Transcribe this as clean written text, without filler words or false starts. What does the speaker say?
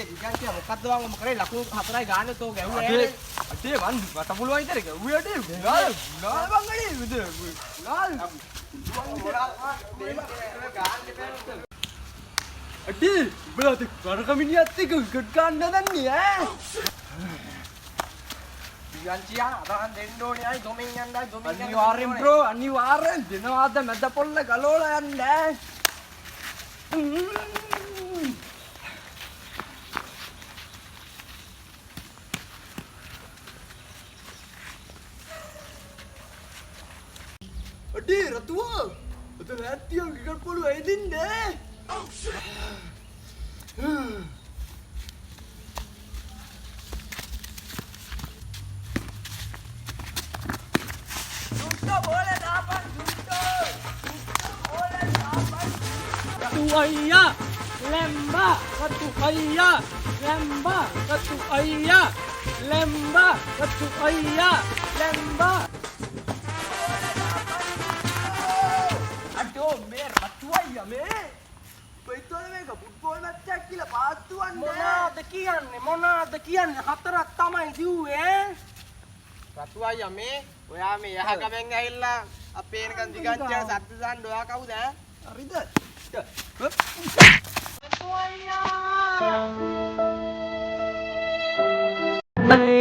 දිගන්තිය මොකද්ද වංග කරේ ලකුණු 4යි ගානේ තෝ ගැහුවේ අඩේ වන් මට පුළුවන් ඉතින් ගැහුවේ අඩේ ගාල් වංගනේ විද ගාල් අඩේ බලත් කරකමිනියත් එක්ක විකට් ගන්න දන්නේ ඈ දිගන්තියා අදහන් දෙන්න ඕනේ අය දොමින් යන්නයි දොමින් යන්න අනිවාර්යෙන් බ්‍රෝ අනිවාර්යෙන් දෙනවාද මැද පොල්ල ගලෝලා යන්නේ අඩේ රතුවා අද නැත්තියෝ cricket පොළු ඇදින්නේ දුට්ටෝ බෝලේ දාපන් දුට්ටෝ බෝලේ දාපන් Katu ayah, lembah. Katu ayah, lembah. Katu ayah, lembah. Katu ayah, lembah. අඩෝ මේ රතුවයියා මේ කොයිතෝද මේක ෆුට්බෝල් මැච් එකක් කියලා පාත්තු වන්නේ මොනවාද කියන්නේ හතරක් තමයි දිව්වේ රතුවයියා මේ ඔයා මේ යහගමෙන් ඇවිල්ලා අපේ එනකන් දිගන්තියට සද්ද දාන්න ඔයා කවුද ඈ හරිද Hey